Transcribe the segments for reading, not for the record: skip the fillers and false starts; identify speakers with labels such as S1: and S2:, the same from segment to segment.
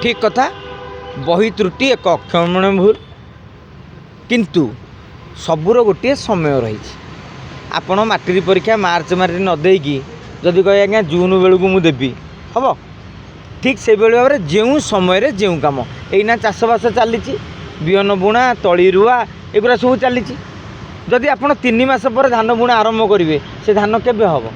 S1: ठीक कथा बही त्रुटि एक अक्षमण भूल किंतु सबूर गोटे समय रही आपण मैट्रिक परीक्षा मार्च मार्च नदेकी जदि कहे आज्ञा जून बेलू मुझे देवी हम ठीक से भाव में जो समय जो कम एना चाषबास चली बिहन बुणा तली रुआ एगुरा सब चली जदि आप 3 मास पर धान बुणा आरंभ करेंगे से धान केवे हम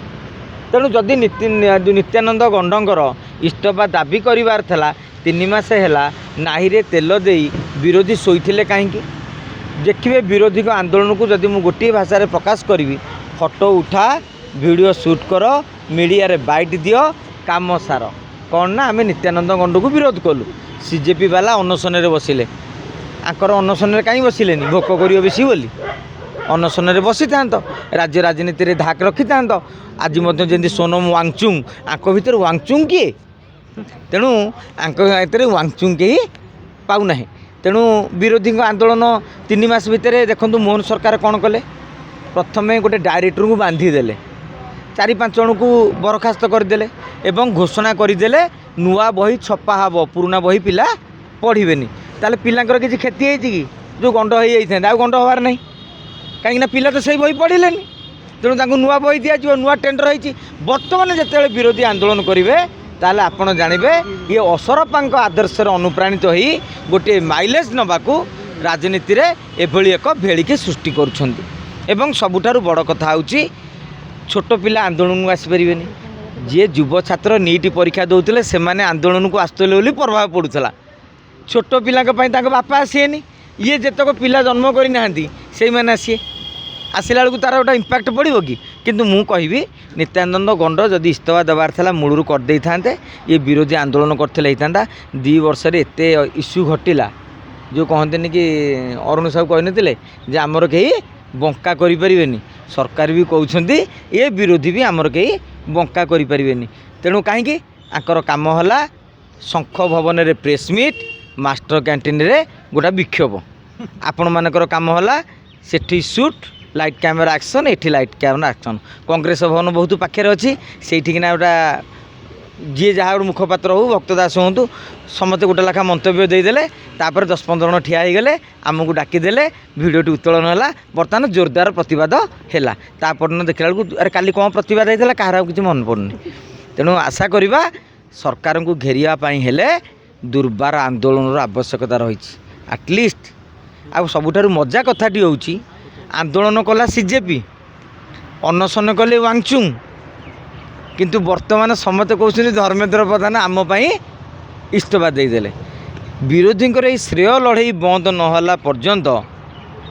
S1: तेणु जदि नित्यानंद गंडर इस्तफा दाबी करार था 3 मास है नाहीरे तेल दे विरोधी शोते कहीं देखिए विरोधी आंदोलन को जदि मुझे गोटे भाषा प्रकाश करी फोटो उठा वीडियो शूट कर मीडिया रे बाइट दियो काम सार कौन ना आम नित्यानंद गंड को विरोध कलु सीजेपी वाला अनशन बसिले आंकर अनशन कहीं बसिले भोक कर बेसी बोली अनशन बसी था राज्य राजनीति में धाक रखी था आज जमी सोनम वांगचुंग आंक भितर वांगचुंग किए तेणु आंक भितर वांगचुंग कहीं पाऊना तेणु विरोधी आंदोलन 3 मास भितर देखो मोहन सरकार कौन कले प्रथम गोटे डायरेक्टर को बांधीदेले 4-5 जन को बरखास्त करदे एवं घोषणा करदे नुआ बही छपा हम पुराना बही पिला पढ़े ताले पिलांकर किसी क्षति है कि जो गंड हो जाता आ गंड हबार नहीं कहीं पिला तो सही बही पढ़ले तेणु नुआ बही दिज्व नुआ टेंडर होती बर्तमान जिते विरोधी आंदोलन करेंगे ताले आपण जानवे ये असरपा आदर्श अनुप्राणित हो गोटे माइलेज नवाकू राजनीति रे एभली एक भेड़िके सृष्टि करुँच सबुठारु बड़ कथा हूँ छोट पिला आंदोलन को आसपारे जी युव छात्र नीट परीक्षा दौले से आंदोलन को आसुले बोली प्रभाव पड़ूला छोट पिला बापा आसीनी ये जितक पिला जन्म करना से आसीए आसला बेलू तार गोटे इम्पैक्ट पड़ो कि किंतु मु कहि नित्यानंद गंड जदि इस्तफा देवार था मूलू करदे था ये विरोधी आंदोलन करते 2 वर्ष एत इश्यू घटला जो कहते कि अरुण साहू कहते आमर कहीं बंका करें सरकार भी कहते ये विरोधी भी आमर कहीं बंका करें तेणु कहीं आकर कम है शंख भवन में प्रेस मीट मास्टर कैंटीन रे गोटा विक्षोभ आपण मानकर कम है सेठी शूट लाइट कैमेरा एक्शन एठी लाइट कैमेरा एक्शन कांग्रेस भवन बहुत पाखे अच्छी से गोटा जी जहाँ गोटे मुखपात्र हो भक्तदास हूँ समस्ते गोटे लेखा मंतव्य देदेले 10-15 जन ठिया होगले आमको डाकिदेले भिडियोटी उत्तोलन है बर्तमान जोरदार प्रतिवाद है तापर देखला बेलू अरे काली कौन प्रतिवाद होता कहार किसी मन पड़ुनि तेणु आशा करवा सरकार को घेरियापाई हेले दुर्बार आंदोलन आवश्यकता रही आटलिस्ट आ सबुठारु मजा कथाटी होउची आंदोलन कला सीजेपी अनशन कले वांगचुंग किंतु वर्तमान समस्त कहते धर्मेंद्र प्रधान आमपाई इस्तफा देदेले विरोधी ये श्रेय लड़ई बंद नहला पर्यंत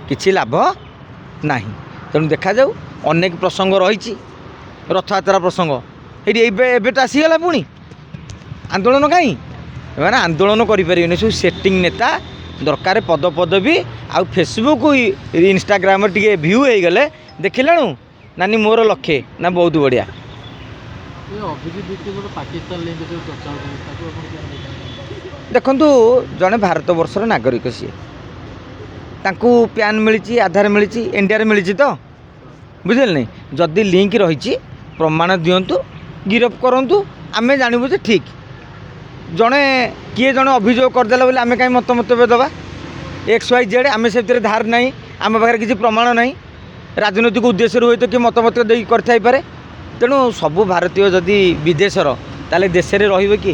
S1: किसी लाभ ना तेणु देखा जाऊ अनेक प्रसंग रही रथयात्रा प्रसंग ये तो आसीगला पुणी आंदोलन कहीं मैंने आंदोलन करें सब सेटिंग नेता दरकार पद पदवी आउ फेसबुक इंस्टाग्राम टे भ्यू हो गले देखिलु नानी मोर लक्ष्य ना बहुत बढ़िया देखु जड़े भारत वर्षर नागरिक सी पैन मिली आधार मिली इंडिया मिली तो बुझे नहीं जदि लिंक रही प्रमाण दिंतु गिरफ करूँ आम जानवु ठीक जड़े किए जड़े अभियोग करदेला बोले आम कहीं मतव्य दबा XYZ आम से धार ना आम पाखे किसी प्रमाण ना राजनैतिक उद्देश्य हुए तो किए मतमत करे तेणु सबू भारतीय जदि विदेशर ताले देश में रही कि